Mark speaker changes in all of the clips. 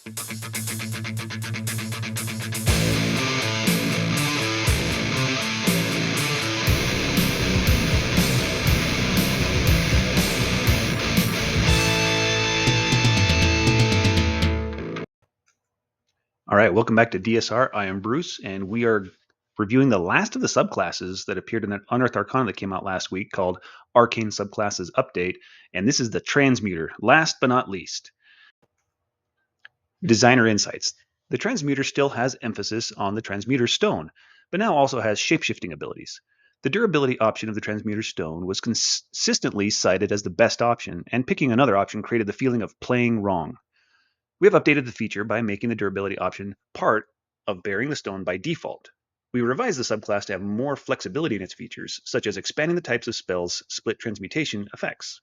Speaker 1: All right, welcome back to DSR. I am Bruce, and we are reviewing the last of the subclasses that appeared in that Unearthed Arcana that came out last week called Arcane Subclasses Update, and this is the Transmuter, last but not least. Designer Insights. The Transmuter still has emphasis on the Transmuter Stone, but now also has shapeshifting abilities. The durability option of the Transmuter Stone was consistently cited as the best option, and picking another option created the feeling of playing wrong. We have updated the feature by making the durability option part of bearing the stone by default. We revised the subclass to have more flexibility in its features, such as expanding the types of spells split transmutation effects.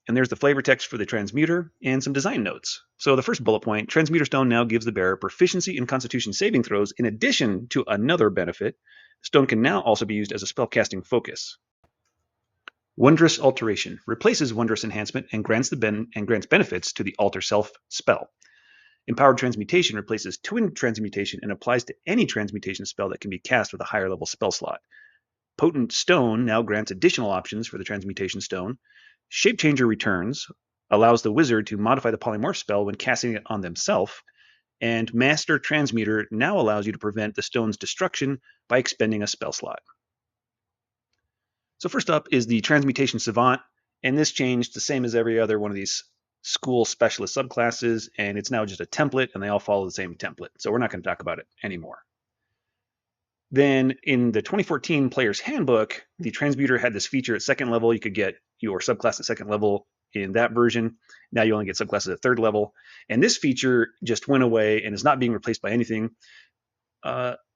Speaker 1: And there's the flavor text for the Transmuter and some design notes. So the first bullet point, Transmuter Stone now gives the bearer proficiency in Constitution saving throws in addition to another benefit. Stone can now also be used as a spellcasting focus. Wondrous Alteration replaces Wondrous Enhancement and grants benefits to the Alter Self spell. Empowered Transmutation replaces Twin Transmutation and applies to any transmutation spell that can be cast with a higher level spell slot. Potent Stone now grants additional options for the Transmutation Stone. Shape Changer returns, allows the wizard to modify the polymorph spell when casting it on themselves. And Master Transmuter now allows you to prevent the stone's destruction by expending a spell slot. So first up is the Transmutation Savant, and this changed the same as every other one of these school specialist subclasses, and it's now just a template, and they all follow the same template. So we're not going to talk about it anymore. Then in the 2014 Player's Handbook, the Transmuter had this feature at second level. You could get your subclass at second level in that version. Now you only get subclasses at third level. And this feature just went away and is not being replaced by anything.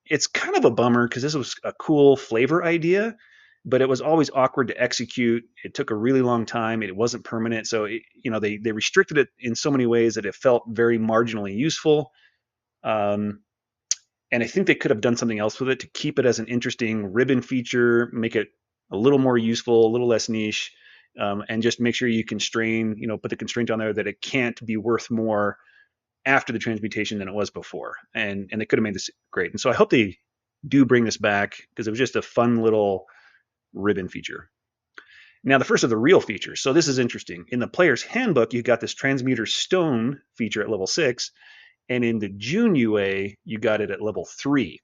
Speaker 1: It's kind of a bummer because this was a cool flavor idea, but it was always awkward to execute. It took a really long time. It wasn't permanent. So, they restricted it in so many ways that it felt very marginally useful. And I think they could have done something else with it to keep it as an interesting ribbon feature, make it a little more useful, a little less niche, and just make sure you constrain, put the constraint on there that it can't be worth more after the transmutation than it was before. And they could have made this great. And so I hope they do bring this back because it was just a fun little ribbon feature. Now, the first of the real features. So this is interesting. In the Player's Handbook, you got this Transmuter Stone feature at level 6. And in the June UA, you got it at level 3.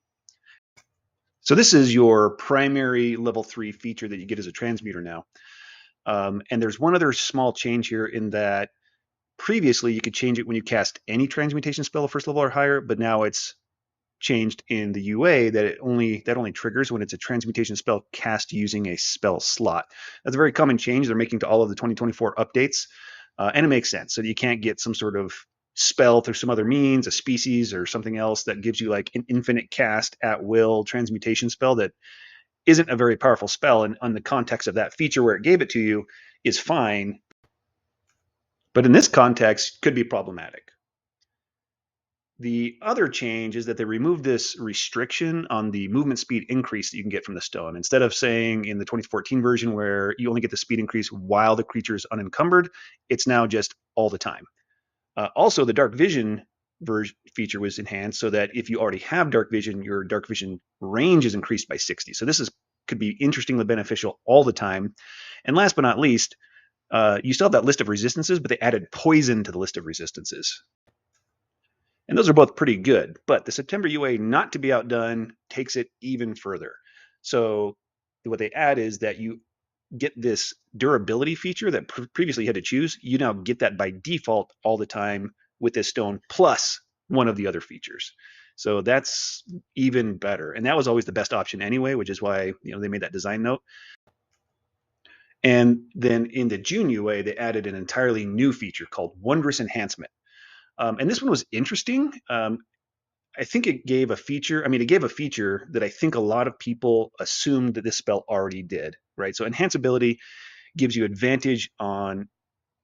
Speaker 1: So this is your primary level 3 feature that you get as a Transmuter now. And there's one other small change here in that previously you could change it when you cast any transmutation spell at first level or higher, but now it's changed in the UA that only triggers when it's a transmutation spell cast using a spell slot. That's a very common change they're making to all of the 2024 updates, and it makes sense. So you can't get some sort of spell through some other means, a species or something else that gives you like an infinite cast at will transmutation spell that isn't a very powerful spell, and on the context of that feature where it gave it to you is fine, but in this context could be problematic. The other change is that they removed this restriction on the movement speed increase that you can get from the stone. Instead of saying in the 2014 version where you only get the speed increase while the creature is unencumbered, it's now just all the time. Also, the dark vision feature was enhanced so that if you already have dark vision, your dark vision range is increased by 60. So this could be interestingly beneficial all the time. And last but not least, you still have that list of resistances, but they added poison to the list of resistances. And those are both pretty good, but the September UA, not to be outdone, takes it even further. So what they add is that you get this durability feature that previously you had to choose. You now get that by default all the time with this stone, plus one of the other features. So that's even better. And that was always the best option anyway, which is why they made that design note. And then in the June UA, they added an entirely new feature called Wondrous Enhancement. And this one was interesting. I think it gave a feature. It gave a feature that I think a lot of people assumed that this spell already did, right? So Enhance Ability gives you advantage on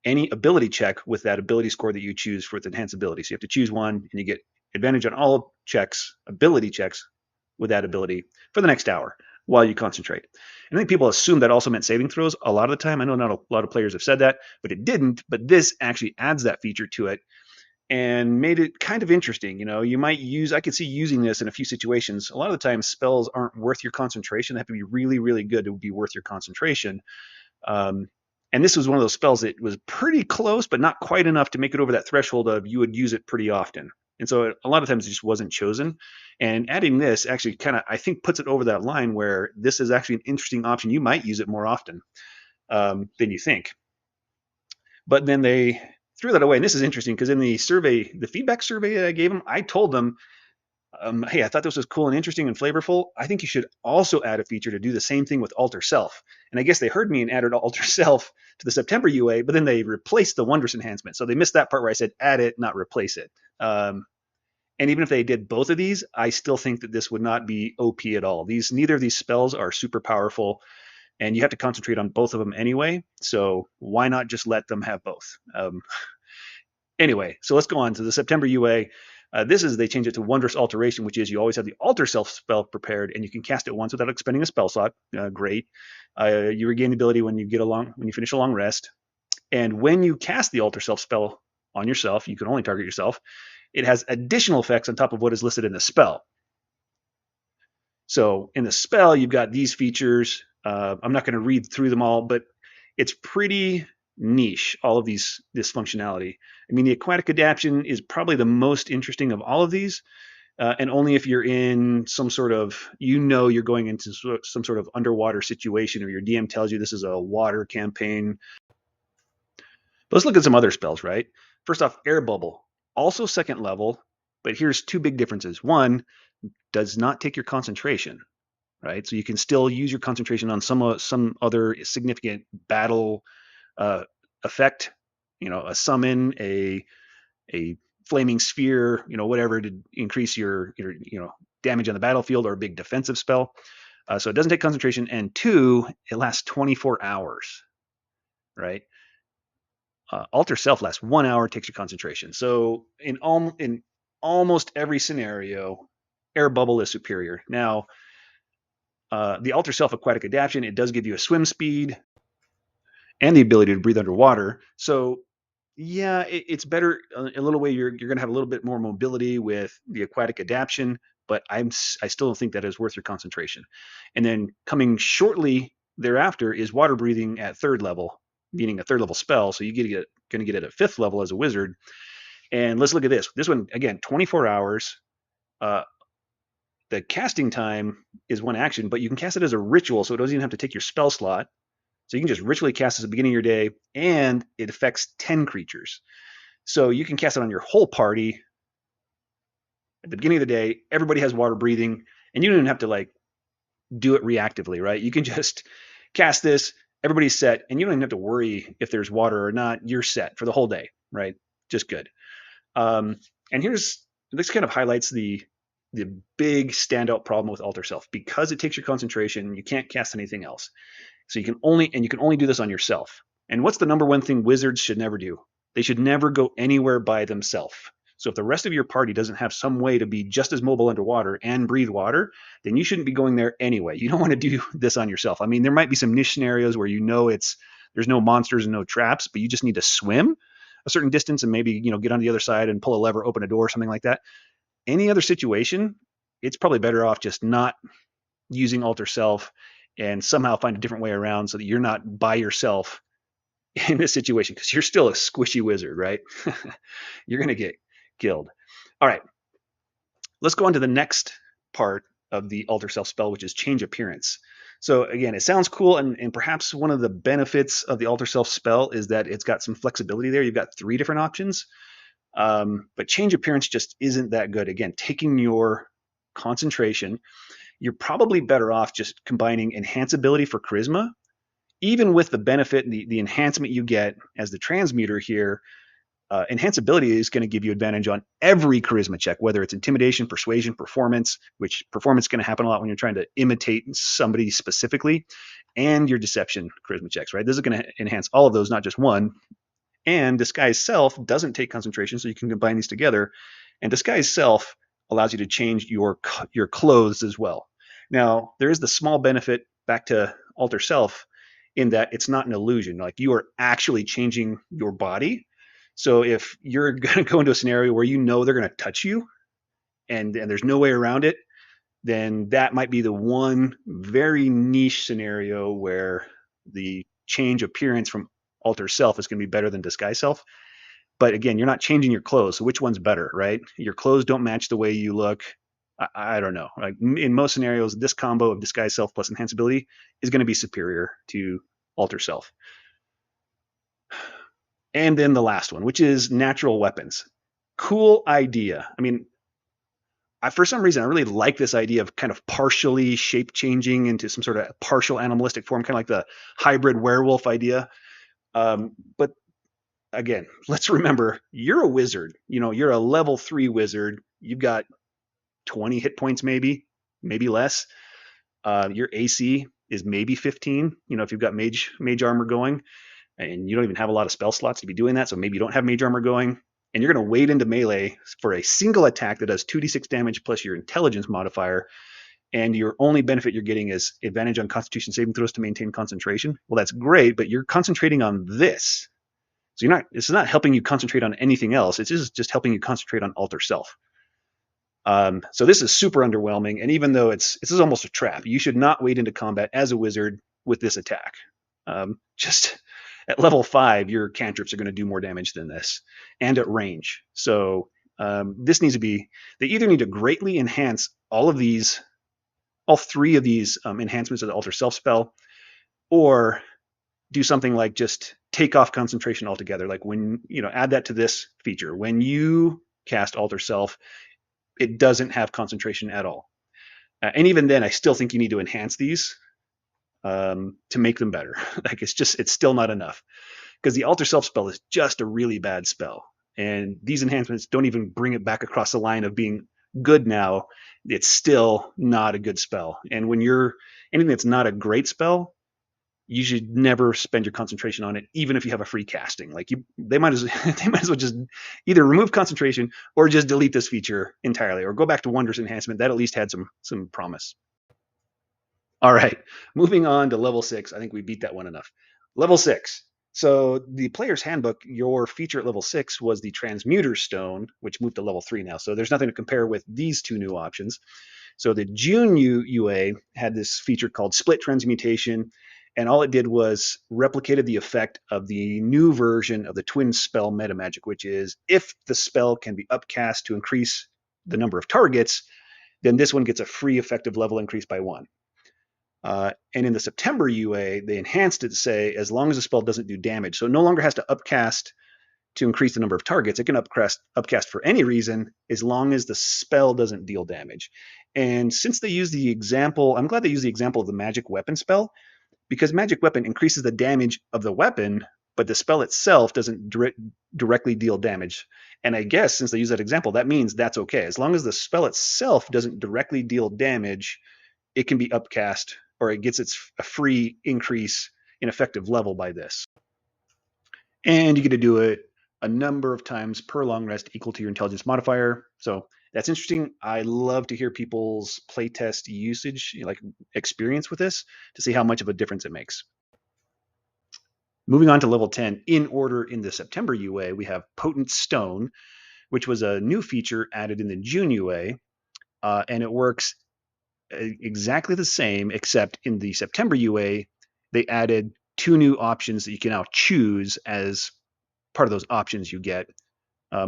Speaker 1: any ability check with that ability score that you choose for its Enhance Ability. So you have to choose one, and you get advantage on all ability checks with that ability for the next hour. while you concentrate. And I think people assume that also meant saving throws a lot of the time. I know not a lot of players have said that, but it didn't. But this actually adds that feature to it and made it kind of interesting. You might use, I could see using this in a few situations. A lot of the time, spells aren't worth your concentration. They have to be really, really good to be worth your concentration. Um, and this was one of those spells that was pretty close, but not quite enough to make it over that threshold of you would use it pretty often. And so a lot of times it just wasn't chosen. And adding this actually kind of, I think, puts it over that line where this is actually an interesting option. You might use it more often than you think. But then they threw that away. And this is interesting because in the survey, the feedback survey that I gave them, I told them, hey, I thought this was cool and interesting and flavorful. I think you should also add a feature to do the same thing with Alter Self. And I guess they heard me and added Alter Self to the September UA, but then they replaced the Wondrous enhancement. So they missed that part where I said add it, not replace it. And even if they did both of these, I still think that this would not be OP at all. Neither of these spells are super powerful, and you have to concentrate on both of them anyway. So why not just let them have both? Anyway, so let's go on to the September UA. They changed it to Wondrous Alteration, which is you always have the Alter Self spell prepared, and you can cast it once without expending a spell slot. Great. You regain the ability when you finish a long rest. And when you cast the Alter Self spell on yourself, you can only target yourself. It has additional effects on top of what is listed in the spell. So in the spell, you've got these features. I'm not going to read through them all, but it's pretty niche, all of this functionality. I mean, the aquatic adaptation is probably the most interesting of all of these, and only if you're in some sort of, you're going into some sort of underwater situation, or your DM tells you this is a water campaign. But let's look at some other spells, right? First off, Air Bubble, also second level, but here's two big differences. One, does not take your concentration, right? So you can still use your concentration on some other significant battle effect, a summon, a flaming sphere, whatever, to increase your damage on the battlefield, or a big defensive spell. So it doesn't take concentration, and two, it lasts 24 hours, right? Alter Self lasts 1 hour, takes your concentration. So in almost every scenario, Air Bubble is superior. Now, the Alter Self Aquatic Adaptation, it does give you a swim speed and the ability to breathe underwater. So yeah, it's better in a little way. You're going to have a little bit more mobility with the aquatic adaptation, but I still don't think that is worth your concentration. And then coming shortly thereafter is water breathing at third level, meaning a third level spell. So you're going to get it at fifth level as a wizard. And let's look at this. This one, again, 24 hours. The casting time is one action, but you can cast it as a ritual, so it doesn't even have to take your spell slot. So you can just ritually cast it at the beginning of your day, and it affects 10 creatures. So you can cast it on your whole party at the beginning of the day. Everybody has water breathing, and you don't even have to do it reactively, right? You can just cast this, everybody's set, and you don't even have to worry if there's water or not. You're set for the whole day, right? Just good. And this kind of highlights the big standout problem with Alter Self. Because it takes your concentration, you can't cast anything else. So you can only do this on yourself. And what's the number one thing wizards should never do? They should never go anywhere by themselves. So if the rest of your party doesn't have some way to be just as mobile underwater and breathe water, then you shouldn't be going there anyway. You don't want to do this on yourself. I mean, there might be some niche scenarios where there's no monsters and no traps, but you just need to swim a certain distance and maybe get on the other side and pull a lever, open a door, something like that. Any other situation, it's probably better off just not using Alter Self and somehow find a different way around so that you're not by yourself in this situation, because you're still a squishy wizard, right? You're going to get killed. All right, let's go on to the next part of the Alter Self spell, which is Change Appearance. So again, it sounds cool, and perhaps one of the benefits of the Alter Self spell is that it's got some flexibility there. You've got 3 different options, but Change Appearance just isn't that good. Again, taking your concentration, you're probably better off just combining Enhance ability for Charisma. Even with the benefit, the enhancement you get as the Transmuter here, Enhance ability is going to give you advantage on every Charisma check, whether it's Intimidation, Persuasion, Performance, which Performance is going to happen a lot when you're trying to imitate somebody specifically, and your Deception Charisma checks, right? This is going to enhance all of those, not just one. And Disguise Self doesn't take concentration, so you can combine these together. And Disguise Self allows you to change your clothes as well. Now, there is the small benefit back to Alter Self in that it's not an illusion. Like you are actually changing your body. So if you're going to go into a scenario where you know they're going to touch you and there's no way around it, then that might be the one very niche scenario where the change appearance from Alter Self is going to be better than Disguise Self. But again, you're not changing your clothes. So which one's better, right? Your clothes don't match the way you look. I don't know. Like in most scenarios, this combo of Disguise Self plus Enhanceability is going to be superior to Alter Self. And then the last one, which is Natural Weapons. Cool idea. I mean, for some reason, I really like this idea of kind of partially shape changing into some sort of partial animalistic form, kind of like the hybrid werewolf idea. But again, let's remember you're a wizard. You're a level 3 wizard. You've got 20 hit points, maybe less. Your AC is maybe 15. If you've got mage armor going, and you don't even have a lot of spell slots to be doing that, so maybe you don't have mage armor going, and you're going to wade into melee for a single attack that does 2d6 damage plus your intelligence modifier, and your only benefit you're getting is advantage on Constitution saving throws to maintain concentration. Well, that's great, but you're concentrating on this. So it's not helping you concentrate on anything else. It's just helping you concentrate on Alter Self. So this is super underwhelming, and even though this is almost a trap, you should not wade into combat as a wizard with this attack. Just at level 5, your cantrips are going to do more damage than this, and at range. So this needs to be. They either need to greatly enhance all 3 of these enhancements of the Alter Self spell, or do something like just take off concentration altogether. Like when add that to this feature. When you cast Alter Self, it doesn't have concentration at all. And even then, I still think you need to enhance these to make them better. Like it's still not enough, because the Alter Self spell is just a really bad spell, and these enhancements don't even bring it back across the line of being good. Now it's still not a good spell, and when you're anything that's not a great spell, you should never spend your concentration on it, even if you have a free casting. Like they might as well just either remove concentration or just delete this feature entirely, or go back to Wondrous Enhancement. That at least had some promise. All right, moving on to level 6. I think we beat that one enough. Level 6. So the player's handbook, your feature at level 6 was the Transmuter Stone, which moved to level 3 now. So there's nothing to compare with these 2 new options. So the June UA had this feature called Split Transmutation, and all it did was replicated the effect of the new version of the Twin Spell meta magic, which is if the spell can be upcast to increase the number of targets, then this one gets a free effective level increase by 1. And in the September UA, they enhanced it to say as long as the spell doesn't do damage. So it no longer has to upcast to increase the number of targets. It can upcast for any reason as long as the spell doesn't deal damage. And since they use the example, I'm glad they use the example of the magic weapon spell, because magic weapon increases the damage of the weapon, but the spell itself doesn't directly deal damage. And I guess since they use that example, that means that's okay. As long as the spell itself doesn't directly deal damage, it can be upcast, or it gets a free increase in effective level by this. And you get to do it a number of times per long rest equal to your intelligence modifier. So that's interesting. I love to hear people's playtest usage, like experience with this, to see how much of a difference it makes. Moving on to level 10, in order in the September UA, we have Potent Stone, which was a new feature added in the June UA, and it works exactly the same, except in the September UA, they added 2 new options that you can now choose as part of those options you get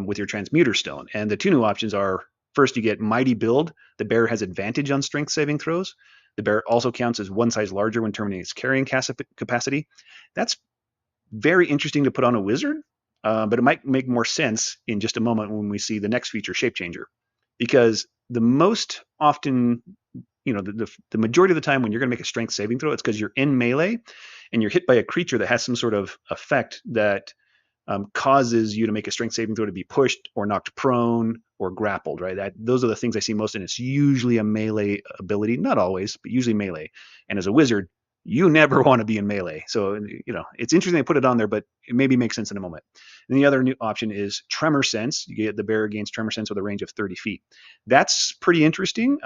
Speaker 1: with your Transmuter Stone. And the 2 new options are, first, you get Mighty Build. The bearer has advantage on strength saving throws. The bearer also counts as 1 size larger when terminating its carrying capacity. That's very interesting to put on a wizard, but it might make more sense in just a moment when we see the next feature, Shape Changer. Because the most often, the majority of the time when you're going to make a strength saving throw, it's because you're in melee and you're hit by a creature that has some sort of effect that causes you to make a strength saving throw to be pushed or knocked prone or grappled, right? Those are the things I see most, and it's usually a melee ability, not always, but usually melee. And as a wizard, you never want to be in melee. So, it's interesting they put it on there, but it maybe makes sense in a moment. And the other new option is Tremor Sense. You get the bearer gains Tremor Sense with a range of 30 feet. That's pretty interesting.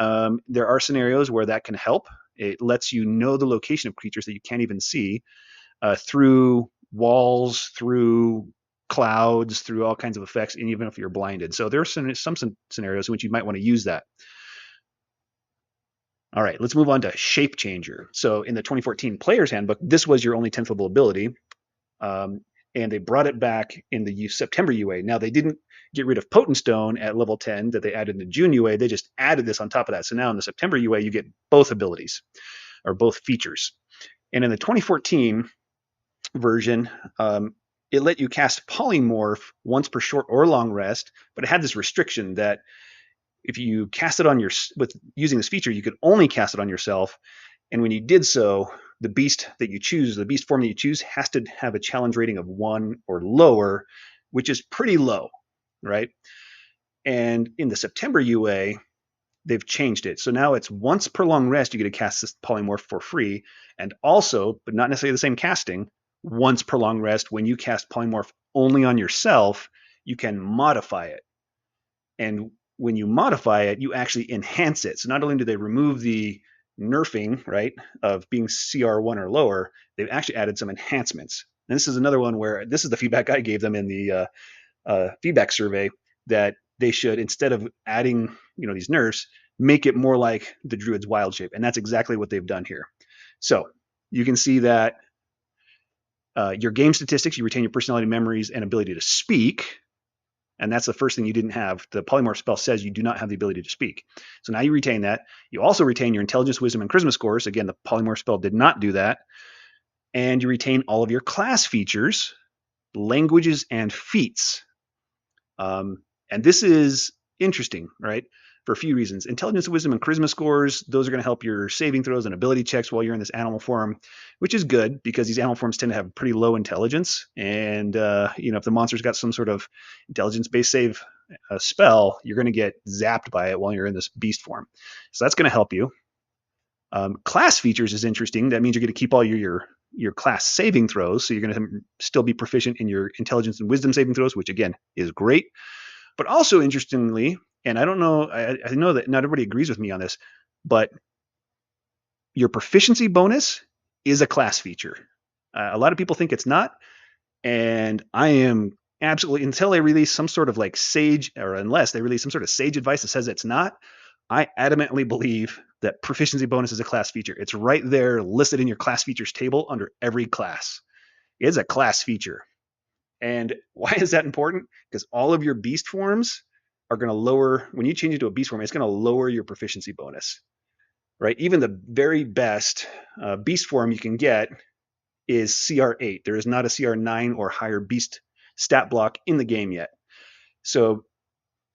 Speaker 1: There are scenarios where that can help. It lets you know the location of creatures that you can't even see through walls, through clouds, through all kinds of effects, and even if you're blinded. So there are some scenarios in which you might want to use that. All right, let's move on to Shape Changer. So in the 2014 Player's Handbook, this was your only 10th level ability, and they brought it back in the September UA. Now, they didn't get rid of Potent Stone at level 10 that they added in the June UA. They just added this on top of that. So now in the September UA, you get both abilities, or both features. And in the 2014 version, it let you cast Polymorph once per short or long rest, but it had this restriction that if you cast it on with using this feature, you could only cast it on yourself. And when you did so, the beast that you choose, the beast form that you choose, has to have a challenge rating of 1 or lower, which is pretty low, right? And in the September UA, they've changed it. So now it's once per long rest, you get to cast this polymorph for free. And also, but not necessarily the same casting, once per long rest, when you cast polymorph only on yourself, you can modify it. And when you modify it, you actually enhance it. So not only do they remove the nerfing, right, of being CR1 or lower, they've actually added some enhancements. And this is another one where this is the feedback I gave them in the feedback survey, that they should, instead of adding these nerfs, make it more like the Druid's Wild Shape. And that's exactly what they've done here. So you can see that your game statistics, you retain your personality, memories, and ability to speak. And that's the first thing you didn't have. The polymorph spell says you do not have the ability to speak. So now you retain that. You also retain your intelligence, wisdom, and charisma scores. Again, the polymorph spell did not do that. And you retain all of your class features, languages, and feats. And this is interesting, right? For a few reasons. Intelligence, wisdom, and charisma scores, those are going to help your saving throws and ability checks while you're in this animal form, which is good because these animal forms tend to have pretty low intelligence. And, if the monster's got some sort of intelligence-based save spell, you're going to get zapped by it while you're in this beast form. So that's going to help you. Class features is interesting. That means you're going to keep all your class saving throws. So you're going to still be proficient in your intelligence and wisdom saving throws, which again is great. But also interestingly, and I don't know, I know that not everybody agrees with me on this, but your proficiency bonus is a class feature. A lot of people think it's not, and I am absolutely, until they release some sort of like sage, or unless they release some sort of sage advice that says it's not, I adamantly believe that proficiency bonus is a class feature. It's right there listed in your class features table under every class. It is a class feature. And why is that important? Because all of your beast forms are going to lower, when you change it to a beast form, it's going to lower your proficiency bonus, right? Even the very best beast form you can get is CR8. There is not a CR9 or higher beast stat block in the game yet. So,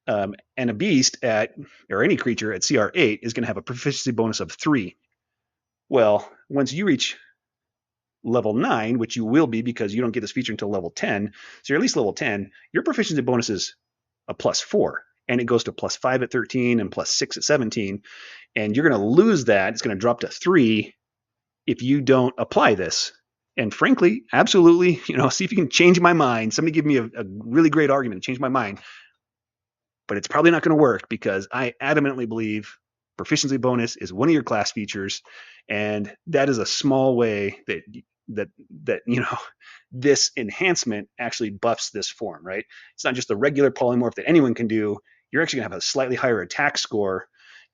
Speaker 1: and a beast or any creature at CR8 is going to have a proficiency bonus of 3. Well, once you reach level 9, which you will be because you don't get this feature until level 10, so you're at least level 10, your proficiency bonus is a +4, and it goes to +5 at 13 and +6 at 17, and you're going to lose that. It's going to drop to 3 if you don't apply this. And frankly, absolutely, see if you can change my mind. Somebody give me a really great argument to change my mind, but it's probably not going to work because I adamantly believe proficiency bonus is one of your class features, and that is a small way that this enhancement actually buffs this form, right? It's not just the regular polymorph that anyone can do. You're actually going to have a slightly higher attack score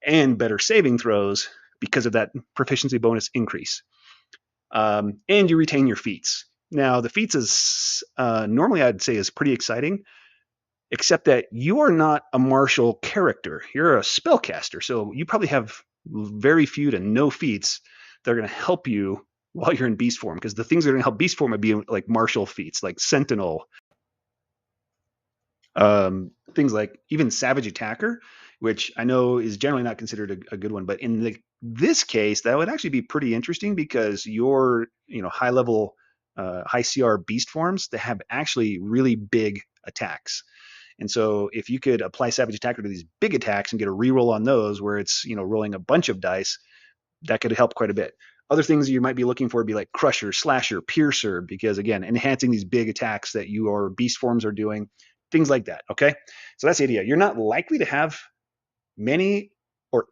Speaker 1: and better saving throws because of that proficiency bonus increase. And you retain your feats. Now, the feats is normally I'd say is pretty exciting, except that you are not a martial character. You're a spellcaster, so you probably have very few to no feats that are going to help you while you're in beast form, because the things that are going to help beast form would be like martial feats, like Sentinel, things like even Savage Attacker, which I know is generally not considered a good one, but in this case, that would actually be pretty interesting because your high level, high CR beast forms that have actually really big attacks. And so if you could apply Savage Attacker to these big attacks and get a reroll on those where it's rolling a bunch of dice, that could help quite a bit. Other things you might be looking for would be like Crusher, Slasher, Piercer, because again, enhancing these big attacks that your beast forms are doing, things like that. Okay, so that's the idea. You're not likely to have many or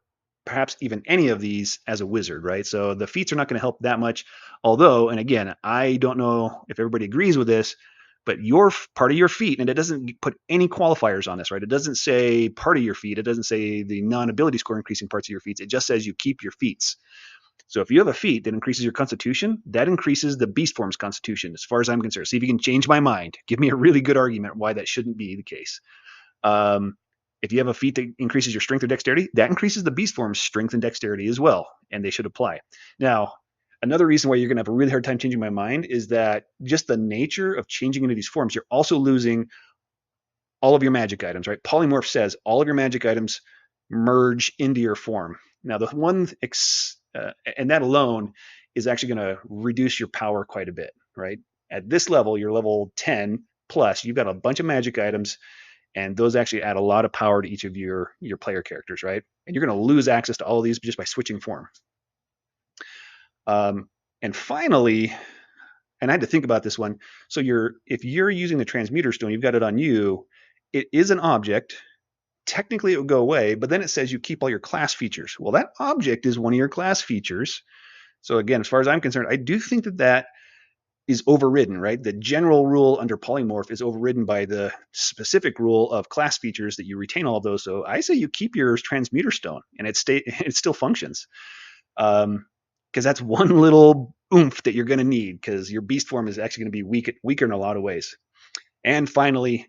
Speaker 1: perhaps even any of these as a wizard, right? So the feats are not going to help that much. Although, and again, I don't know if everybody agrees with this, but your part of your feat, and it doesn't put any qualifiers on this, right? It doesn't say part of your feat. It doesn't say the non-ability score increasing parts of your feats. It just says you keep your feats. So if you have a feat that increases your constitution, that increases the beast form's constitution, as far as I'm concerned. See if you can change my mind. Give me a really good argument why that shouldn't be the case. Um, if you have a feat that increases your strength or dexterity, that increases the beast form's strength and dexterity as well, and they should apply. Now, another reason why you're going to have a really hard time changing my mind is that just the nature of changing into these forms, you're also losing all of your magic items, right? Polymorph says all of your magic items merge into your form. Now, the one, and that alone is actually going to reduce your power quite a bit, right? At this level, you're level 10 plus, you've got a bunch of magic items, and those actually add a lot of power to each of your player characters, right? And you're going to lose access to all of these just by switching form. And finally, and I had to think about this one. So if you're using the Transmuter stone, you've got it on you. It is an object. Technically, it would go away, but then it says you keep all your class features. Well, that object is one of your class features. So again, as far as I'm concerned, I do think that is overridden, right? The general rule under polymorph is overridden by the specific rule of class features that you retain all of those. So I say you keep your Transmuter stone, and it still functions. Because that's one little oomph that you're going to need, because your beast form is actually going to be weaker in a lot of ways. And finally,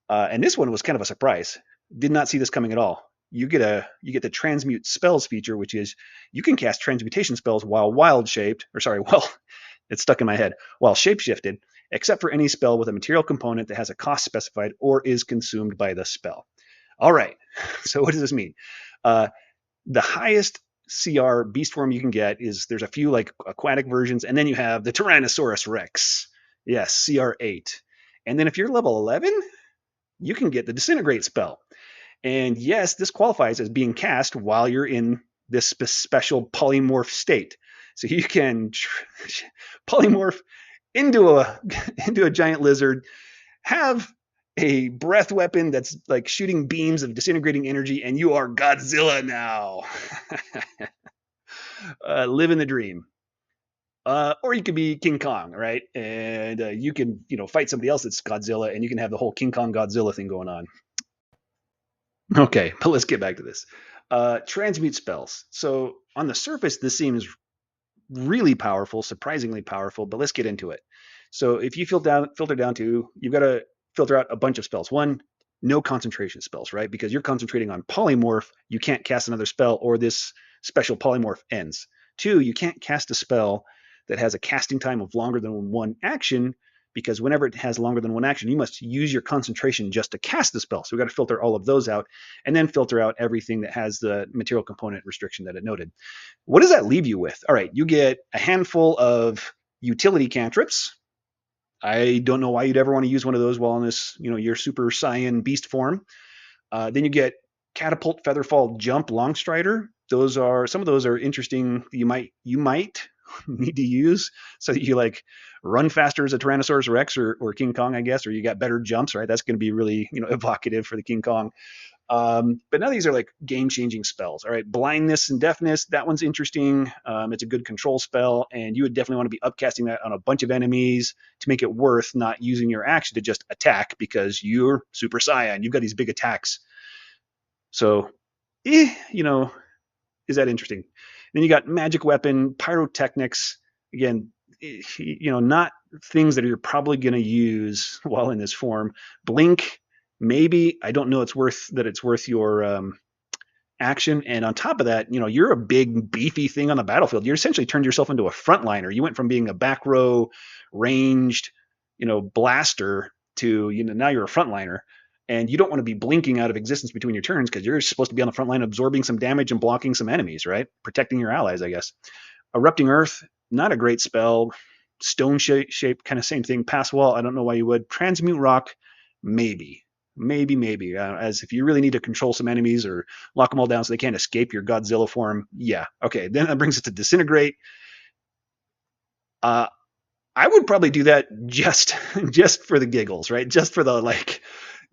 Speaker 1: and this one was kind of a surprise. Did not see this coming at all. You get the transmute spells feature, which is you can cast transmutation spells while it's stuck in my head, while shapeshifted, except for any spell with a material component that has a cost specified or is consumed by the spell. All right, so what does this mean? The highest CR beast form you can get is, there's a few like aquatic versions, and then you have the Tyrannosaurus Rex. Yes, CR8. And then if you're level 11, you can get the Disintegrate spell. And yes, this qualifies as being cast while you're in this special polymorph state. So you can polymorph into a giant lizard, have a breath weapon that's like shooting beams of disintegrating energy, and you are Godzilla now. Living the dream. Or you could be King Kong, right? And you can, fight somebody else that's Godzilla, and you can have the whole King Kong Godzilla thing going on. Okay, but let's get back to this. Transmute spells. So on the surface, this seems really powerful, surprisingly powerful, but let's get into it. So if you filter down to, you've got to filter out a bunch of spells. One, no concentration spells, right? Because you're concentrating on polymorph, you can't cast another spell or this special polymorph ends. Two, you can't cast a spell that has a casting time of longer than one action, because whenever it has longer than one action, you must use your concentration just to cast the spell. So we've got to filter all of those out, and then filter out everything that has the material component restriction that it noted. What does that leave you with? All right, you get a handful of utility cantrips. I don't know why you'd ever want to use one of those while in this, your Super Saiyan beast form. Then you get Catapult, Featherfall, Jump, Longstrider. Some of those are interesting. You might need to use so that you like run faster as a Tyrannosaurus Rex or King Kong, I guess, or you got better jumps, right? That's going to be really evocative for the King Kong. But now these are like game-changing spells. All right, blindness and deafness, that one's interesting. It's a good control spell, and you would definitely want to be upcasting that on a bunch of enemies to make it worth not using your action to just attack, because you're Super Saiyan. You've got these big attacks. So, is that interesting? Then you got magic weapon, pyrotechnics. Again, not things that you're probably going to use while in this form. Blink, maybe. I don't know it's worth your action. And on top of that, you're a big beefy thing on the battlefield. You essentially turned yourself into a frontliner. You went from being a back row ranged, blaster to, now you're a frontliner. And you don't want to be blinking out of existence between your turns, because you're supposed to be on the front line absorbing some damage and blocking some enemies, right? Protecting your allies, I guess. Erupting Earth, not a great spell. Stone shape, kind of same thing. Pass Wall, I don't know why you would. Transmute Rock, maybe. As if you really need to control some enemies or lock them all down so they can't escape your Godzilla form, yeah. Okay, then that brings it to Disintegrate. Uh, I would probably do that just just for the giggles, right? Just for the like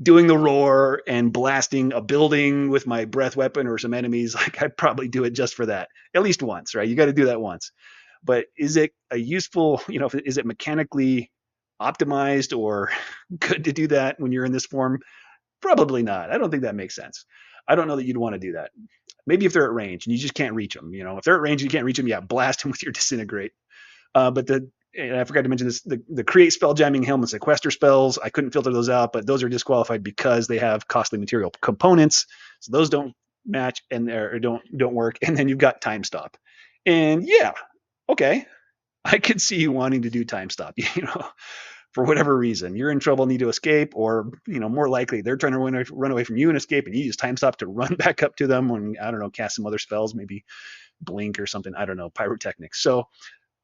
Speaker 1: doing the roar and blasting a building with my breath weapon or some enemies. Like I'd probably do it just for that, at least once, right? You got to do that once. But is it a useful, is it mechanically optimized or good to do that when you're in this form? Probably not. I don't think that makes sense. I don't know that you'd want to do that. Maybe if they're at range and you just can't reach them. If they're at range and you can't reach them, yeah, blast them with your disintegrate. But and I forgot to mention this, the create spell jamming helm and sequester spells, I couldn't filter those out, but those are disqualified because they have costly material components. So those don't match and or don't work. And then you've got time stop. And yeah, okay. I could see you wanting to do time stop, for whatever reason. You're in trouble, need to escape, or more likely they're trying to run away from you and escape, and you use time stop to run back up to them when, I don't know, cast some other spells, maybe blink or something. I don't know, pyrotechnics. So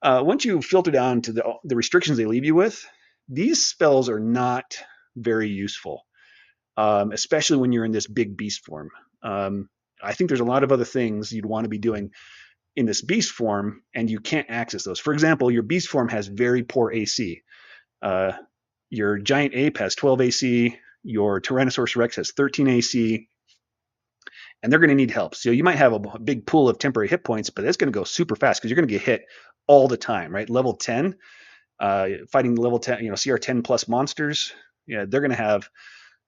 Speaker 1: once you filter down to the restrictions they leave you with, these spells are not very useful, especially when you're in this big beast form. I think there's a lot of other things you'd want to be doing in this beast form, and you can't access those. For example, your beast form has very poor AC. Uh, your giant ape has 12 AC. Your Tyrannosaurus Rex has 13 AC, and they're going to need help. So you might have a big pool of temporary hit points, but it's going to go super fast because you're going to get hit all the time, right? Level 10, fighting level 10, CR 10 plus monsters. Yeah, they're going to have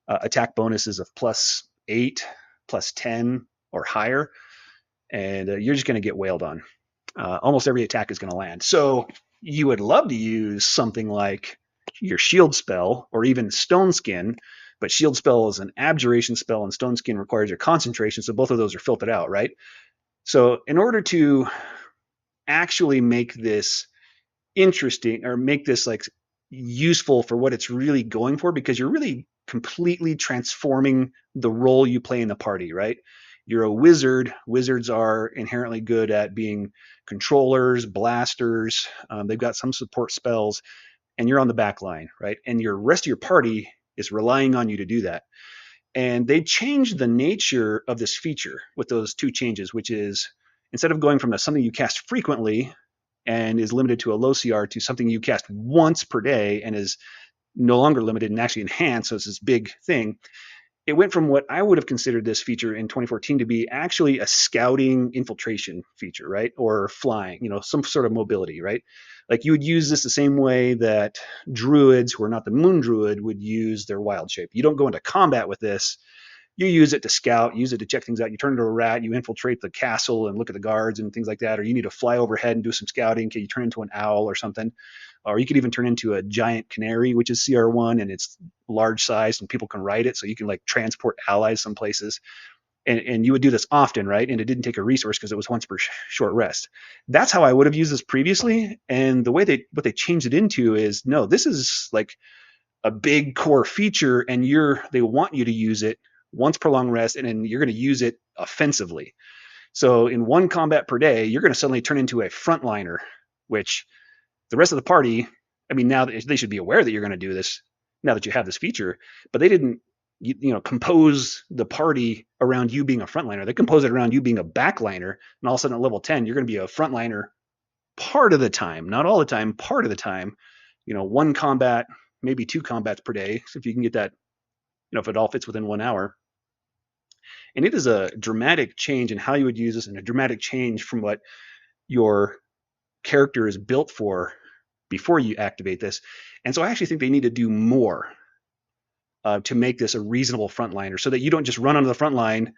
Speaker 1: attack bonuses of +8, +10, or higher, and you're just going to get wailed on. Almost every attack is going to land. So you would love to use something like your shield spell or even stone skin, but shield spell is an abjuration spell and stone skin requires your concentration, so both of those are filtered out, right? So in order to actually make this interesting or make this like useful for what it's really going for, because you're really completely transforming the role you play in the party, right? You're a wizard. Wizards are inherently good at being controllers, blasters. They've got some support spells, and you're on the back line, right? And your rest of your party is relying on you to do that. And they changed the nature of this feature with those two changes, which is instead of going from something you cast frequently and is limited to a low CR to something you cast once per day and is no longer limited and actually enhanced. So it's this big thing. It went from what I would have considered this feature in 2014 to be actually a scouting infiltration feature, right? Or flying, some sort of mobility, right? Like you would use this the same way that druids who are not the moon druid would use their wild shape. You don't go into combat with this. You use it to scout, use it to check things out. You turn into a rat, you infiltrate the castle and look at the guards and things like that. Or you need to fly overhead and do some scouting. Okay, you turn into an owl or something. Or you could even turn into a giant canary, which is CR1, and it's large sized and people can ride it. So you can like transport allies some places. And you would do this often, right? And it didn't take a resource because it was once per short rest. That's how I would have used this previously. And the way what they changed it into is no, this is like a big core feature, and they want you to use it once per long rest, and then you're going to use it offensively. So in one combat per day, you're going to suddenly turn into a frontliner, which the rest of the party, I mean, now they should be aware that you're going to do this now that you have this feature, but they didn't, compose the party around you being a frontliner. They compose it around you being a backliner, and all of a sudden at level 10, you're going to be a frontliner part of the time, not all the time, part of the time. One combat, maybe two combats per day, so if you can get that, if it all fits within 1 hour. And it is a dramatic change in how you would use this and a dramatic change from what your character is built for before you activate this. And so I actually think they need to do more to make this a reasonable frontliner so that you don't just run onto the front line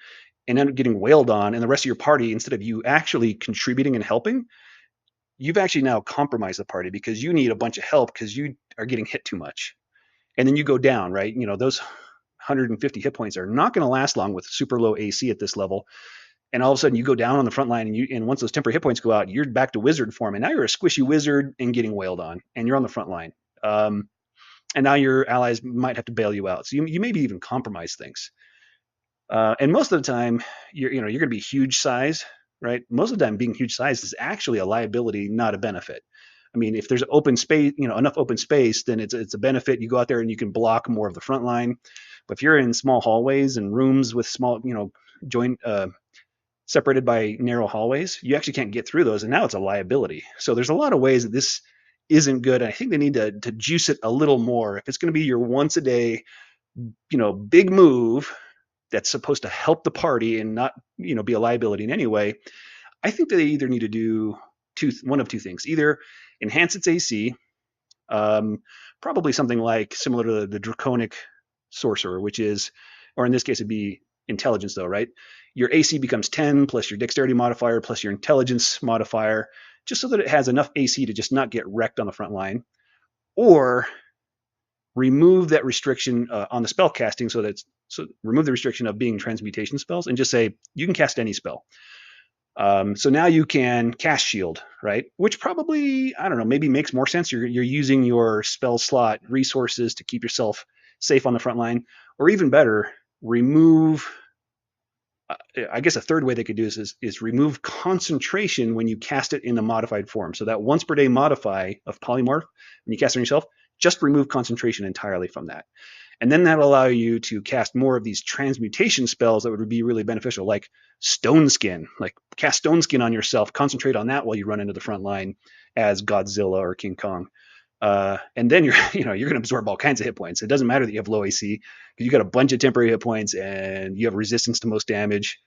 Speaker 1: and end up getting wailed on, and the rest of your party, instead of you actually contributing and helping, you've actually now compromised the party because you need a bunch of help because you are getting hit too much. And then you go down, right? Those 150 hit points are not going to last long with super low AC at this level. And all of a sudden you go down on the front line, and once those temporary hit points go out, you're back to wizard form, and now you're a squishy wizard and getting wailed on, and you're on the front line. And now your allies might have to bail you out. So you maybe even compromise things. And most of the time, you're going to be huge size, right? Most of the time, being huge size is actually a liability, not a benefit. I mean, if there's open space, enough open space, then it's a benefit. You go out there and you can block more of the front line. But if you're in small hallways and rooms with small, separated by narrow hallways, you actually can't get through those, and now it's a liability. So there's a lot of ways that this isn't good. And I think they need to juice it a little more. If it's going to be your once a day, big move that's supposed to help the party and not, be a liability in any way, I think they either need to do one of two things: either enhance its AC, probably something like similar to the Draconic Sorcerer, which is, or in this case, it'd be Intelligence, though, right? Your AC becomes 10 plus your Dexterity modifier plus your Intelligence modifier, just so that it has enough AC to just not get wrecked on the front line. Or remove that restriction on the spell casting, so remove the restriction of being transmutation spells and just say you can cast any spell. So now you can cast shield, right? Which probably, I don't know, maybe makes more sense. You're using your spell slot resources to keep yourself safe on the front line, or even better, remove. I guess a third way they could do this is remove concentration when you cast it in the modified form. So that once per day modify of polymorph, when you cast it on yourself, just remove concentration entirely from that. And then that'll allow you to cast more of these transmutation spells that would be really beneficial, like Stone Skin. Like cast Stone Skin on yourself, concentrate on that while you run into the front line as Godzilla or King Kong. And then you're going to absorb all kinds of hit points. It doesn't matter that you have low AC, because you got a bunch of temporary hit points and you have resistance to most damage.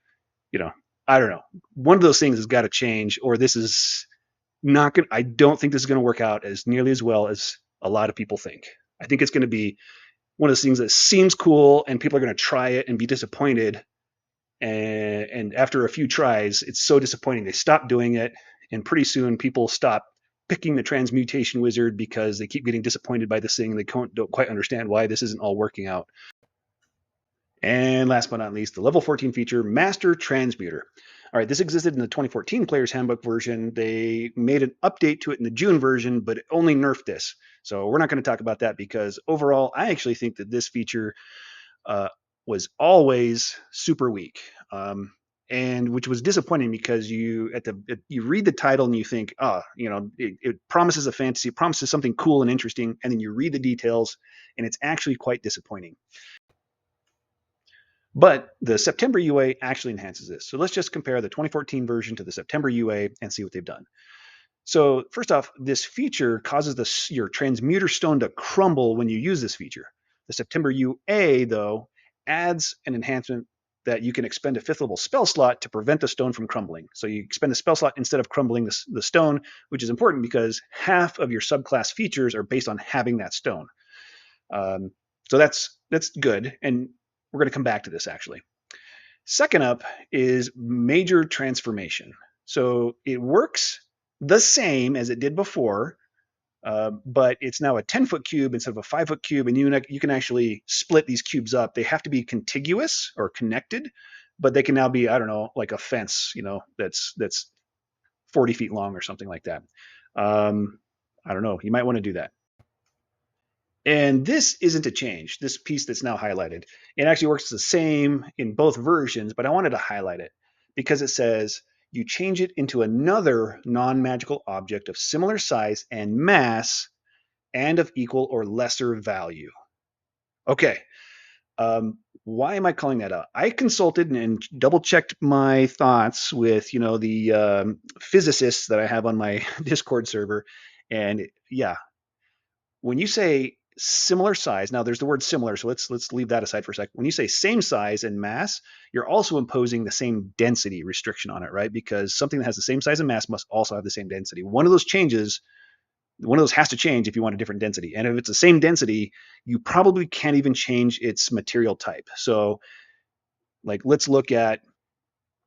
Speaker 1: I don't know. One of those things has got to change, or this is not going. I don't think this is going to work out as nearly as well as a lot of people think. I think it's going to be one of those things that seems cool, and people are going to try it and be disappointed. And after a few tries, it's so disappointing they stop doing it, and pretty soon people stop picking the transmutation wizard because they keep getting disappointed by this thing and they don't quite understand why this isn't all working out. And last but not least, the level 14 feature, Master Transmuter. All right, this existed in the 2014 Player's Handbook version. They made an update to it in the June version, but it only nerfed this. So we're not going to talk about that, because overall, I actually think that this feature was always super weak. And which was disappointing, because you read the title and you think, it promises a fantasy, it promises something cool and interesting, and then you read the details and it's actually quite disappointing. But the September UA actually enhances this. So let's just compare the 2014 version to the September UA and see what they've done. So first off, this feature causes your transmuter stone to crumble when you use this feature. The September UA, though, adds an enhancement that you can expend a 5th level spell slot to prevent the stone from crumbling. So you expend a spell slot instead of crumbling the stone, which is important because half of your subclass features are based on having that stone. So that's good, and we're going to come back to this actually. Second up is Major Transformation. So it works the same as it did before, but it's now a 10-foot cube instead of a 5-foot cube, and you can actually split these cubes up. They have to be contiguous or connected, but they can now be, I don't know, like a fence, that's 40 feet long or something like that. I don't know. You might want to do that. And this isn't a change, this piece that's now highlighted. It actually works the same in both versions, but I wanted to highlight it because it says you change it into another non-magical object of similar size and mass and of equal or lesser value. Okay, why am I calling that out? I consulted and double-checked my thoughts with, the physicists that I have on my Discord server, and yeah, when you say similar size, now there's the word similar, so let's leave that aside for a second. When you say same size and mass, you're also imposing the same density restriction on it, right? Because something that has the same size and mass must also have the same density. One of those has to change if you want a different density. And if it's the same density, you probably can't even change its material type. So let's look at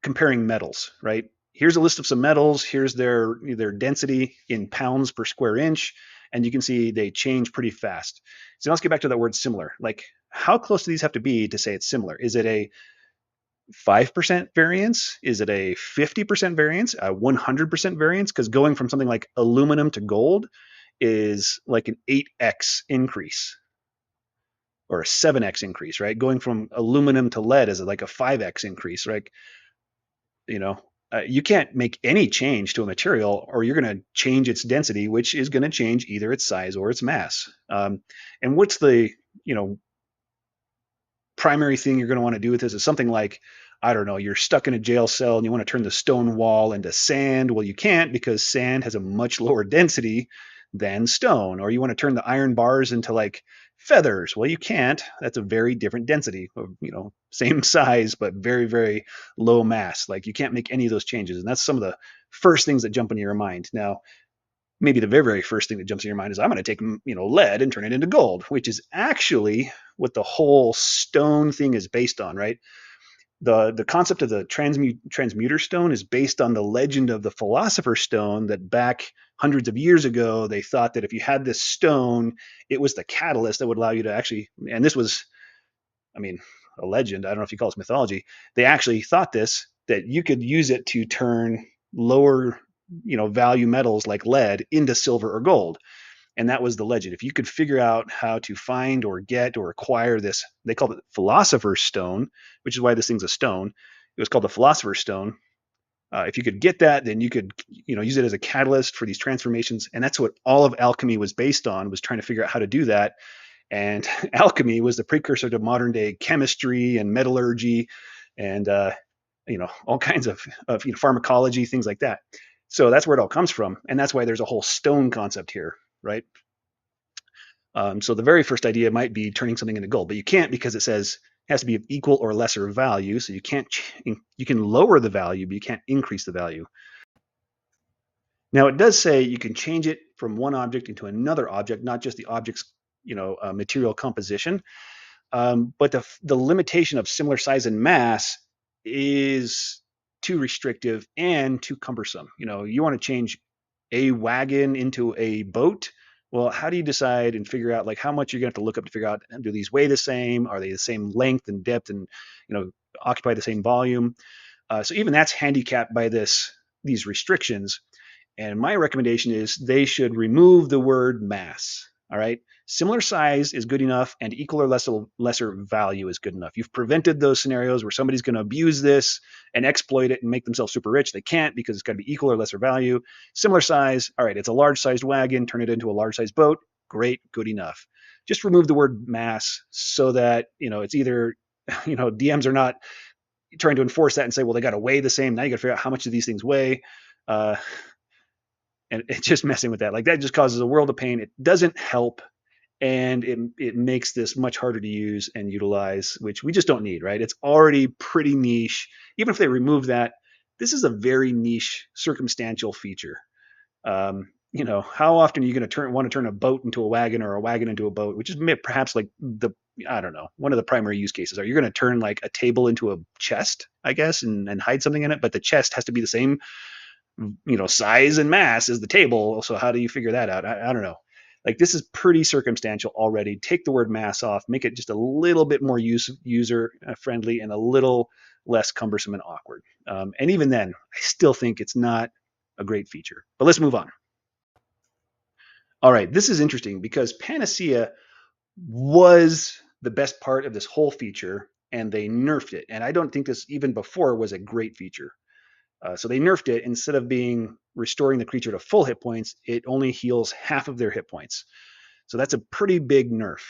Speaker 1: comparing metals, right? Here's a list of some metals. Here's their density in pounds per square inch. And you can see they change pretty fast. So let's get back to that word similar. How close do these have to be to say it's similar? Is it a 5% variance? Is it a 50% variance? A 100% variance? Because going from something like aluminum to gold is like an 8x increase or a 7x increase, right? Going from aluminum to lead is like a 5x increase, right? You can't make any change to a material or you're going to change its density, which is going to change either its size or its mass. And what's the, primary thing you're going to want to do with this is something like, I don't know, you're stuck in a jail cell and you want to turn the stone wall into sand. Well, you can't, because sand has a much lower density than stone. Or you want to turn the iron bars into like feathers. Well, you can't. That's a very different density, same size, but very, very low mass. Like you can't make any of those changes. And that's some of the first things that jump into your mind. Now, maybe the very, very first thing that jumps in your mind is I'm going to take, lead and turn it into gold, which is actually what the whole stone thing is based on, right? The concept of the transmuter stone is based on the legend of the philosopher's stone, that back hundreds of years ago they thought that if you had this stone, it was the catalyst that would allow you to actually, and this was, I mean, a legend, I don't know if you call this mythology, they actually thought this, that you could use it to turn lower value metals like lead into silver or gold. And that was the legend. If you could figure out how to find or get or acquire this, they called it philosopher's stone, which is why this thing's a stone. It was called the philosopher's stone. If you could get that, then you could, use it as a catalyst for these transformations. And that's what all of alchemy was based on, was trying to figure out how to do that. And alchemy was the precursor to modern day chemistry and metallurgy, and all kinds of pharmacology, things like that. So that's where it all comes from, and that's why there's a whole stone concept here, right? So the very first idea might be turning something into gold, but you can't, because it says it has to be of equal or lesser value. So you can't. You can lower the value, but you can't increase the value. Now it does say you can change it from one object into another object, not just the object's material composition. But the limitation of similar size and mass is too restrictive and too cumbersome. You want to change a wagon into a boat. Well, how do you decide and figure out like how much you're going to have to look up to figure out, do these weigh the same? Are they the same length and depth and occupy the same volume? So even that's handicapped by these restrictions. And my recommendation is they should remove the word mass. All right. Similar size is good enough, and equal or lesser value is good enough. You've prevented those scenarios where somebody's going to abuse this and exploit it and make themselves super rich. They can't, because it's got to be equal or lesser value. Similar size. All right. It's a large sized wagon. Turn it into a large sized boat. Great. Good enough. Just remove the word mass so that, it's either, DMs are not trying to enforce that and say, well, they got to weigh the same. Now you got to figure out how much do these things weigh. And it's just messing with that. Like that just causes a world of pain. It doesn't help, and it makes this much harder to use and utilize, which we just don't need, right? It's already pretty niche. Even if they remove that, this is a very niche circumstantial feature. How often are you going to want to turn a boat into a wagon, or a wagon into a boat, which is perhaps like I don't know, one of the primary use cases. Are you going to turn like a table into a chest, I guess, and hide something in it? But the chest has to be the same size and mass as the table. So how do you figure that out? I don't know. Like this is pretty circumstantial already. Take the word mass off, make it just a little bit more user friendly and a little less cumbersome and awkward. And even then, I still think it's not a great feature. But let's move on. All right, this is interesting because Panacea was the best part of this whole feature, and they nerfed it. And I don't think this even before was a great feature. So they nerfed it. Instead of restoring the creature to full hit points, it only heals half of their hit points. So that's a pretty big nerf.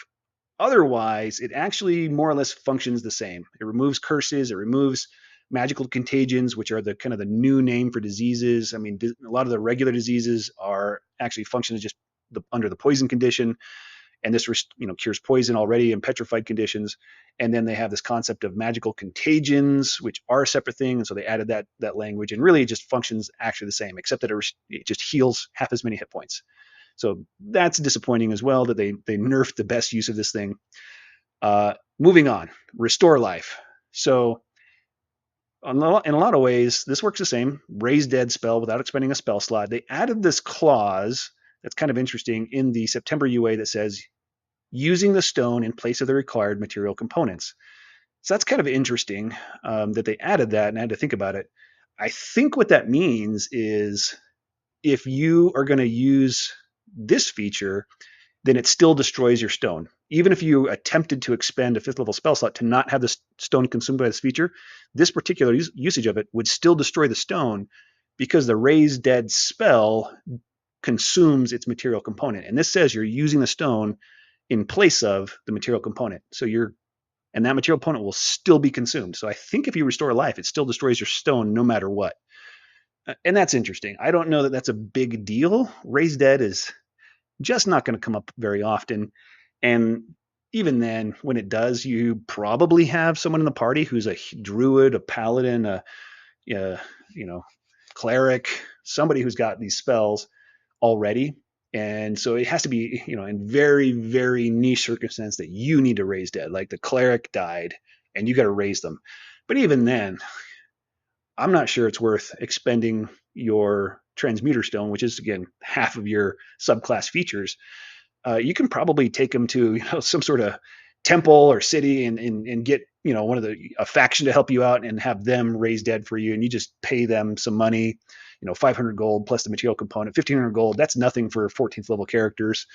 Speaker 1: Otherwise, it actually more or less functions the same. It removes curses. It removes magical contagions, which are the kind of the new name for diseases. I mean, a lot of the regular diseases are actually functions just under the poison condition. And this cures poison already in petrified conditions. And then they have this concept of magical contagions, which are a separate thing. And so they added that language, and really it just functions actually the same, except that it just heals half as many hit points. So that's disappointing as well, that they nerfed the best use of this thing. Moving on, restore life. So in a lot of ways, this works the same. Raise dead spell without expending a spell slot. They added this clause that's kind of interesting in the September UA that says using the stone in place of the required material components. So that's kind of interesting that they added that, and I had to think about it. I think what that means is if you are going to use this feature, then it still destroys your stone. Even if you attempted to expend a 5th level spell slot to not have the stone consumed by this feature, this particular usage of it would still destroy the stone, because the raise dead spell consumes its material component. And this says you're using the stone in place of the material component. And that material component will still be consumed. So I think if you restore life, it still destroys your stone no matter what. And that's interesting. I don't know that that's a big deal. Raise dead is just not going to come up very often. And even then, when it does, you probably have someone in the party who's a druid, a paladin, a you know, cleric, somebody who's got these spells already. And so it has to be, in very, very niche circumstance that you need to raise dead. Like the cleric died and you got to raise them. But even then, I'm not sure it's worth expending your transmuter stone, which is again half of your subclass features. You can probably take them to some sort of temple or city and get one of a faction to help you out and have them raise dead for you, and you just pay them some money, 500 gold plus the material component, 1500 gold. That's nothing for 14th level characters,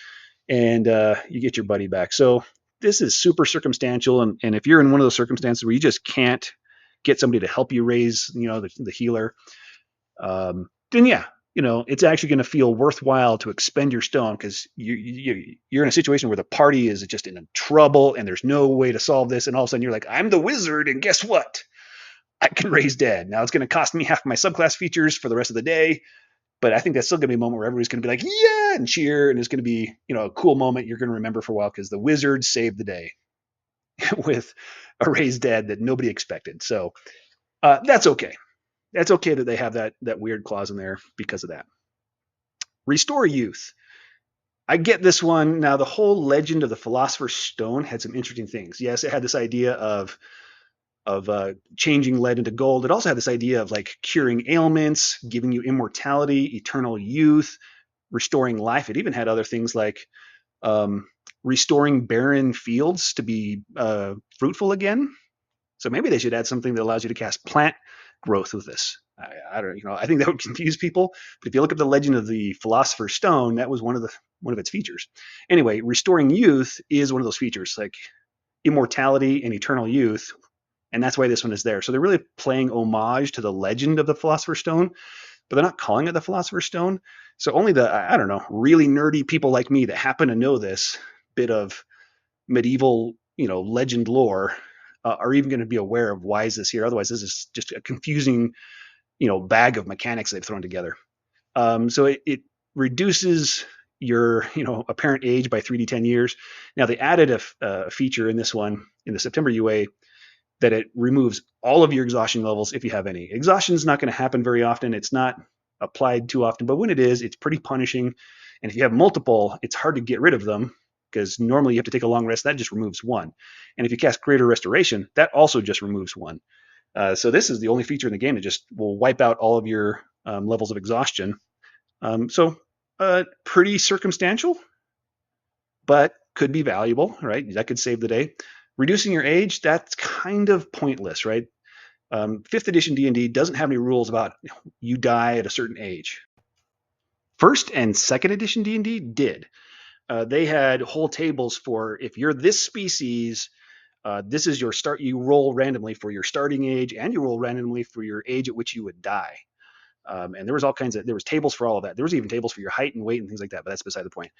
Speaker 1: and you get your buddy back. So this is super circumstantial, and if you're in one of those circumstances where you just can't get somebody to help you raise the healer, then yeah, it's actually going to feel worthwhile to expend your stone, because you're in a situation where the party is just in trouble and there's no way to solve this, and all of a sudden you're like, I'm the wizard, and guess what? I can raise dead. Now it's going to cost me half my subclass features for the rest of the day, but I think that's still going to be a moment where everybody's going to be like, yeah, and cheer, and it's going to be a cool moment you're going to remember for a while, because the wizard saved the day with a raised dead that nobody expected. So that's okay. That's okay that they have that weird clause in there because of that. Restore youth. I get this one. Now, the whole legend of the Philosopher's Stone had some interesting things. Yes, it had this idea of changing lead into gold. It also had this idea of like curing ailments, giving you immortality, eternal youth, restoring life. It even had other things like restoring barren fields to be fruitful again. So maybe they should add something that allows you to cast plant growth with this. I don't, I think that would confuse people. But if you look at the legend of the Philosopher's Stone, that was one of its features. Anyway, restoring youth is one of those features, like immortality and eternal youth, and that's why this one is there. So they're really playing homage to the legend of the Philosopher's Stone, but they're not calling it the Philosopher's Stone. So only the, I don't know, really nerdy people like me that happen to know this bit of medieval, legend lore are even going to be aware of why is this here. Otherwise, this is just a confusing, bag of mechanics they've thrown together. So it reduces your, apparent age by 3d10 years. Now they added a feature in this one in the September UA that it removes all of your exhaustion levels if you have any. Exhaustion is not going to happen very often. It's not applied too often, but when it is, it's pretty punishing. And if you have multiple, it's hard to get rid of them, because normally you have to take a long rest. That just removes one. And if you cast Greater Restoration, that also just removes one. So this is the only feature in the game that just will wipe out all of your levels of exhaustion. So pretty circumstantial, but could be valuable, right? That could save the day. Reducing your age, that's kind of pointless, right? 5th edition D&D doesn't have any rules about you die at a certain age. 1st and 2nd edition D&D did. They had whole tables for, if you're this species, this is your start. You roll randomly for your starting age, and you roll randomly for your age at which you would die. And there was all kinds of, there was tables for all of that. There was even tables for your height and weight and things like that, but that's beside the point.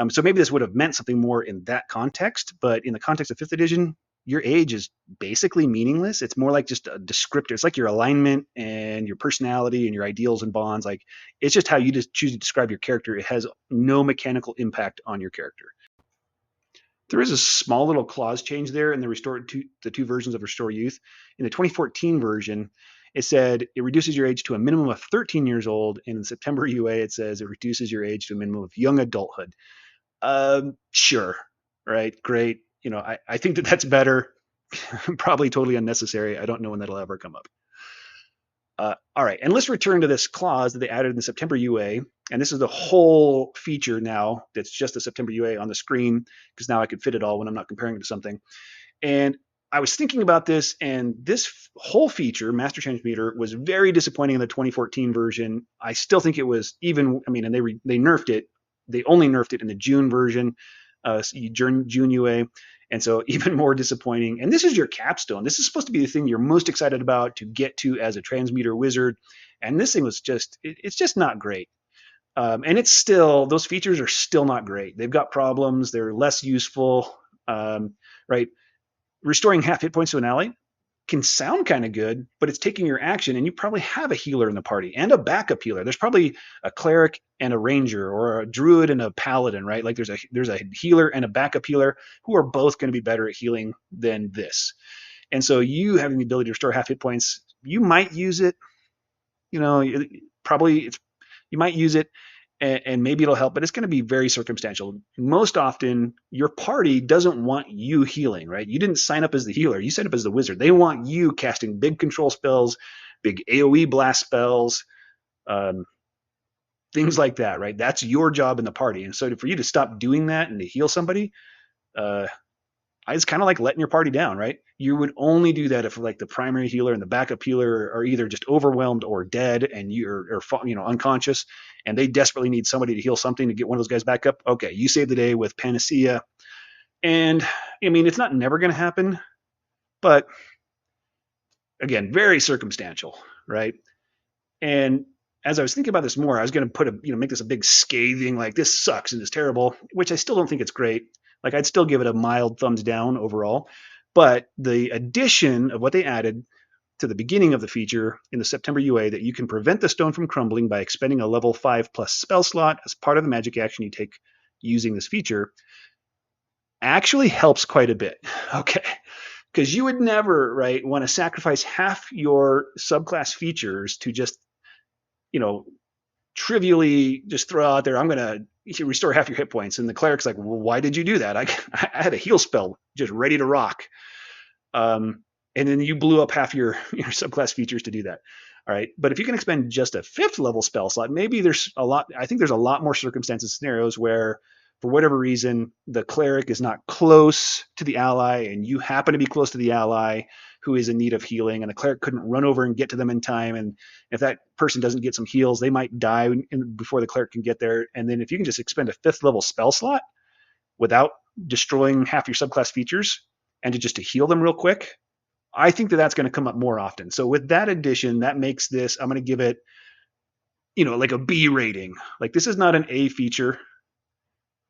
Speaker 1: So maybe this would have meant something more in that context, but in the context of 5th edition, your age is basically meaningless. It's more like just a descriptor. It's like your alignment and your personality and your ideals and bonds. Like, it's just how you just choose to describe your character. It has no mechanical impact on your character. There is a small little clause change there in the two versions of Restore Youth. In the 2014 version, it said it reduces your age to a minimum of 13 years old, and in September UA it says it reduces your age to a minimum of young adulthood. Sure, right, great. I think that's better. Probably totally unnecessary. I don't know when that'll ever come up. All right, and let's return to this clause that they added in the September UA. And this is the whole feature now that's just the September UA on the screen, because now I can fit it all when I'm not comparing it to something. And I was thinking about this, and this whole feature, Master Transmuter, was very disappointing in the 2014 version. I still think it was and they nerfed it. They only nerfed it in the June version, June UA. And so even more disappointing. And this is your capstone. This is supposed to be the thing you're most excited about to get to as a Transmuter wizard. And this thing was it's just not great. And it's still, those features are still not great. They've got problems. They're less useful, right? Restoring half hit points to an ally can sound kind of good, but it's taking your action, and you probably have a healer in the party and a backup healer. There's probably a cleric and a ranger, or a druid and a paladin, right? Like there's a healer and a backup healer who are both going to be better at healing than this. And so you having the ability to restore half hit points, you might use it. You know, probably you might use it, and maybe it'll help, but it's going to be very circumstantial. Most often, your party doesn't want you healing, right? You didn't sign up as the healer. You signed up as the wizard. They want you casting big control spells, big AoE blast spells, um, things like that, right? That's your job in the party. And so for you to stop doing that and to heal somebody, uh, it's kind of like letting your party down, right? You would only do that if like the primary healer and the backup healer are either just overwhelmed or dead, and you're unconscious, and they desperately need somebody to heal something to get one of those guys back up. Okay, you save the day with Panacea, and I mean it's not never going to happen, but again, very circumstantial, right? And as I was thinking about this more, I was going to put make this a big scathing, like this sucks and it's terrible, which I still don't think it's great. Like I'd still give it a mild thumbs down overall. But the addition of what they added to the beginning of the feature in the September UA, that you can prevent the stone from crumbling by expending a level 5 plus spell slot as part of the magic action you take using this feature, actually helps quite a bit. Okay. Because you would never, right, want to sacrifice half your subclass features to just trivially just throw out there, I'm going to restore half your hit points. And the cleric's like, well, why did you do that? I had a heal spell just ready to rock. And then you blew up half your subclass features to do that. All right. But if you can expend just a 5th level spell slot, maybe I think there's a lot more circumstances, scenarios where for whatever reason, the cleric is not close to the ally and you happen to be close to the ally who is in need of healing, and the cleric couldn't run over and get to them in time. And if that person doesn't get some heals, they might die before the cleric can get there. And then if you can just expend a 5th level spell slot without destroying half your subclass features and to heal them real quick, I think that's going to come up more often. So with that addition, that makes this, I'm going to give it, like a B rating. Like this is not an A feature,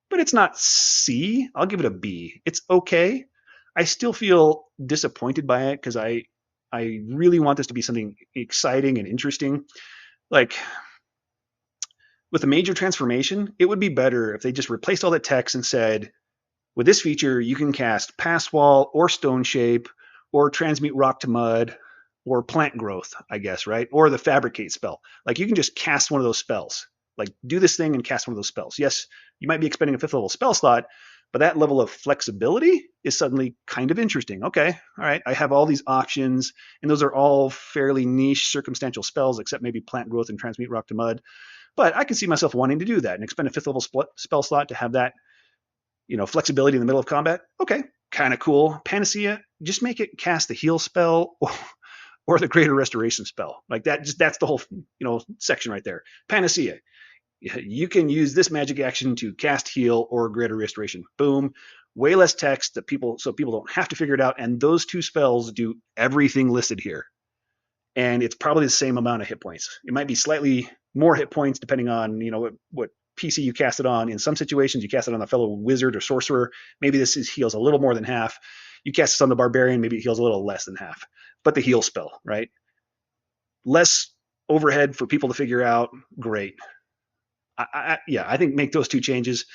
Speaker 1: but it's not C. I'll give it a B. It's okay. I still feel disappointed by it because I really want this to be something exciting and interesting. Like with a major transformation, it would be better if they just replaced all that text and said, with this feature, you can cast Pass Wall or Stone Shape or Transmute Rock to Mud or Plant Growth, I guess, right? Or the Fabricate spell. Like you can just cast one of those spells. Like do this thing and cast one of those spells. Yes, you might be expending a 5th level spell slot, but that level of flexibility is suddenly kind of interesting. Okay, all right, I have all these options, and those are all fairly niche circumstantial spells, except maybe Plant Growth and Transmute Rock to Mud. But I can see myself wanting to do that and expend a 5th level spell slot to have that flexibility in the middle of combat. Okay, kind of cool. Panacea, just make it cast the heal spell or the greater restoration spell. Like that, that's the whole, section right there. Panacea, you can use this magic action to cast heal or greater restoration. Boom. Way less text so people don't have to figure it out. And those 2 spells do everything listed here. And it's probably the same amount of hit points. It might be slightly more hit points depending on, what PC you cast it on. In some situations, you cast it on a fellow wizard or sorcerer. Maybe this heals a little more than half. You cast this on the barbarian, maybe it heals a little less than half. But the heal spell, right? Less overhead for people to figure out. Great. I think make those 2 changes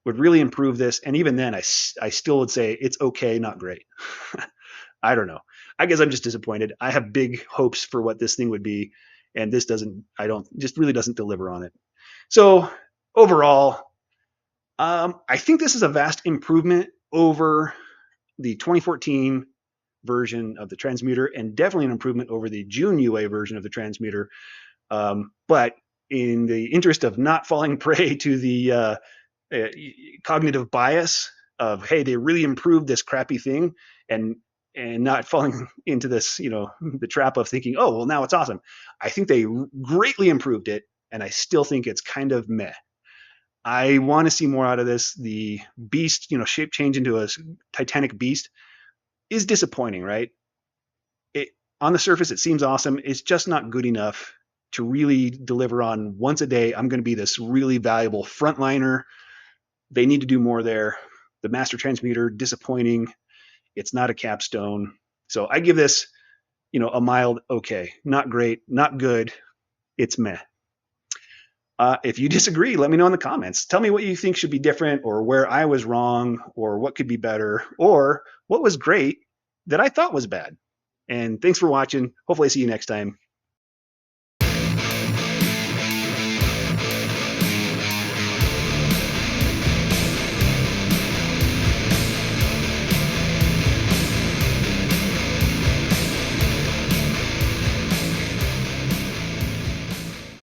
Speaker 1: would really improve this. And even then, I still would say it's okay, not great. I don't know. I guess I'm just disappointed. I have big hopes for what this thing would be, and this really doesn't deliver on it. So overall, I think this is a vast improvement over the 2014 version of the Transmuter, and definitely an improvement over the June UA version of the Transmuter. But in the interest of not falling prey to the cognitive bias of, hey, they really improved this crappy thing, and not falling into this, the trap of thinking, oh, well, now it's awesome. I think they greatly improved it, and I still think it's kind of meh. I want to see more out of this. The beast, shape change into a titanic beast is disappointing, right? On the surface, it seems awesome. It's just not good enough to really deliver on once a day. I'm going to be this really valuable frontliner. They need to do more there. The Master Transmuter, disappointing. It's not a capstone. So I give this a mild okay, not great, not good. It's meh. If you disagree, let me know in the comments. Tell me what you think should be different, or where I was wrong, or what could be better, or what was great that I thought was bad. And thanks for watching. Hopefully I see you next time.